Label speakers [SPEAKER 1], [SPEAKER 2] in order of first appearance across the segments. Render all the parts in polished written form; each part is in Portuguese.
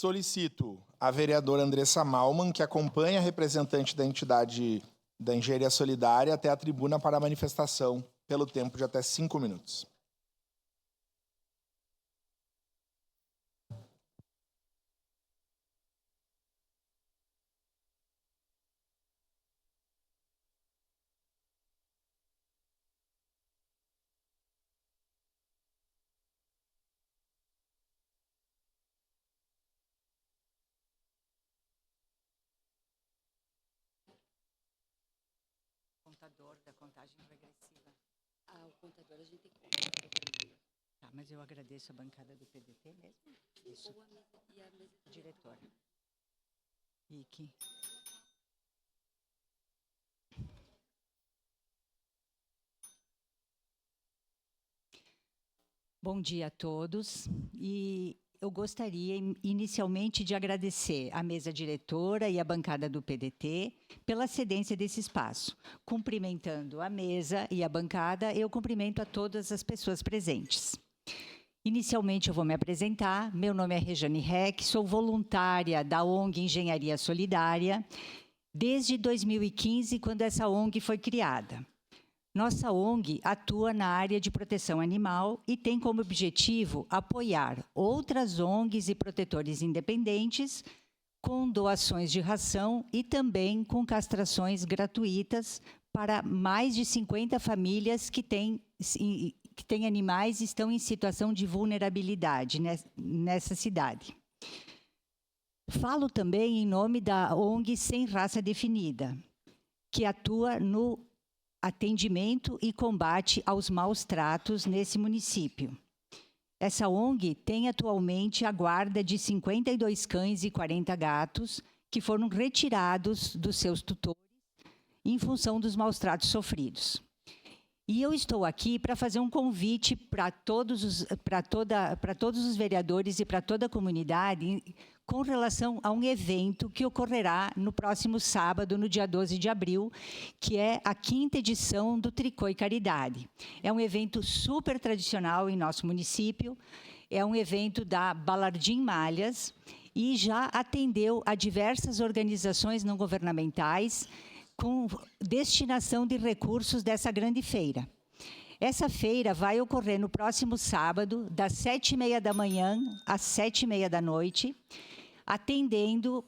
[SPEAKER 1] Solicito a vereadora Andressa Malman, que acompanha a representante da entidade da Engenharia Solidária até a tribuna para a manifestação, pelo tempo de até 5 minutos.
[SPEAKER 2] Da contagem regressiva.
[SPEAKER 3] O contador a gente tem que colocar.
[SPEAKER 2] Tá, mas eu agradeço a bancada do PDT mesmo. Isso.
[SPEAKER 3] Ou a mesa, e a mesa
[SPEAKER 2] Diretora. Ike. Bom dia a todos. E eu gostaria inicialmente de agradecer à mesa diretora e à bancada do PDT pela cedência desse espaço. Cumprimentando a mesa e a bancada, eu cumprimento a todas as pessoas presentes. Inicialmente eu vou me apresentar. Meu nome é Rejane Reck, sou voluntária da ONG Engenharia Solidária desde 2015, quando essa ONG foi criada. Nossa ONG atua na área de proteção animal e tem como objetivo apoiar outras ONGs e protetores independentes com doações de ração e também com castrações gratuitas para mais de 50 famílias que têm animais e estão em situação de vulnerabilidade nessa cidade. Falo também em nome da ONG Sem Raça Definida, que atua no atendimento e combate aos maus tratos nesse município. Essa ONG tem atualmente a guarda de 52 cães e 40 gatos que foram retirados dos seus tutores em função dos maus tratos sofridos. E eu estou aqui para fazer um convite para todos os vereadores e para toda a comunidade com relação a um evento que ocorrerá no próximo sábado, no dia 12 de abril, que é a 5ª edição do Tricô e Caridade. É um evento super tradicional em nosso município, é um evento da Balardim Malhas e já atendeu a diversas organizações não governamentais com destinação de recursos dessa grande feira. Essa feira vai ocorrer no próximo sábado, das 7h30 da manhã às 7h30 da noite, atendendo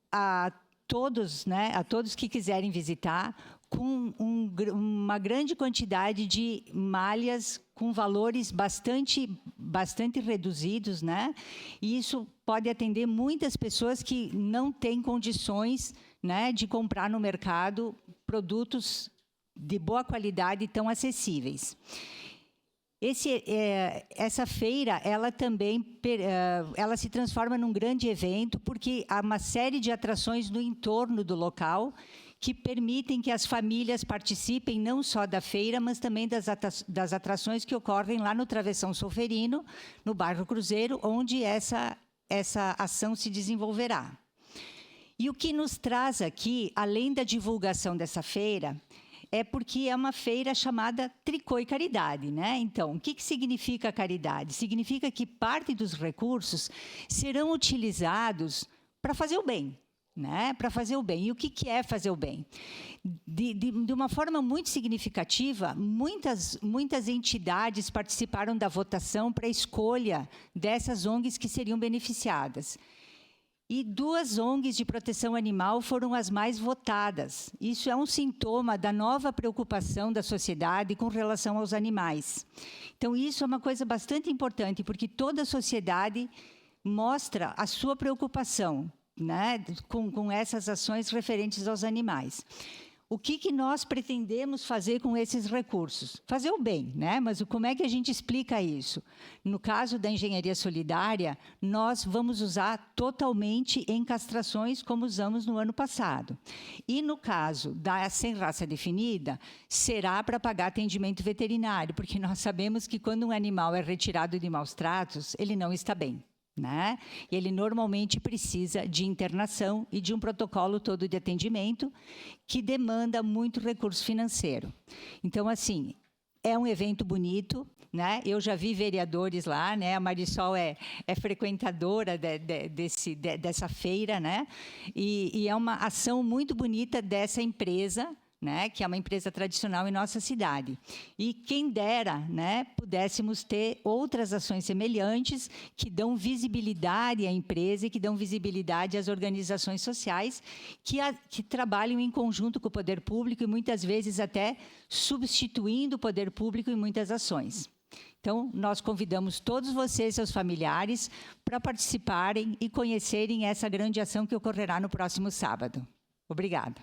[SPEAKER 2] a todos, a todos que quiserem visitar, com uma grande quantidade de malhas com valores bastante reduzidos, E isso pode atender muitas pessoas que não têm condições, de comprar no mercado produtos de boa qualidade tão acessíveis. Essa feira, ela também ela se transforma num grande evento, porque há uma série de atrações no entorno do local que permitem que as famílias participem não só da feira, mas também das atrações que ocorrem lá no Travessão Solferino, no bairro Cruzeiro, onde essa ação se desenvolverá. E o que nos traz aqui, além da divulgação dessa feira, é porque é uma feira chamada Tricô e Caridade, Então, o que significa caridade? Significa que parte dos recursos serão utilizados para fazer o bem, Para fazer o bem. E o que é fazer o bem? De uma forma muito significativa, muitas entidades participaram da votação para a escolha dessas ONGs que seriam beneficiadas. E 2 ONGs de proteção animal foram as mais votadas. Isso é um sintoma da nova preocupação da sociedade com relação aos animais. Então, isso é uma coisa bastante importante, porque toda a sociedade mostra a sua preocupação, com essas ações referentes aos animais. O que nós pretendemos fazer com esses recursos? Fazer o bem, Mas como é que a gente explica isso? No caso da engenharia solidária, nós vamos usar totalmente em castrações, como usamos no ano passado. E no caso da Sem Raça Definida, será para pagar atendimento veterinário, porque nós sabemos que quando um animal é retirado de maus tratos, ele não está bem. E ele normalmente precisa de internação e de um protocolo todo de atendimento que demanda muito recurso financeiro. Então, assim, é um evento bonito, né? Eu já vi vereadores lá, né? A Marisol é frequentadora dessa feira, né? E é uma ação muito bonita dessa empresa, né, que é uma empresa tradicional em nossa cidade. E quem dera, né, pudéssemos ter outras ações semelhantes que dão visibilidade à empresa e que dão visibilidade às organizações sociais que trabalham em conjunto com o poder público e muitas vezes até substituindo o poder público em muitas ações. Então, nós convidamos todos vocês, seus familiares, para participarem e conhecerem essa grande ação que ocorrerá no próximo sábado. Obrigada.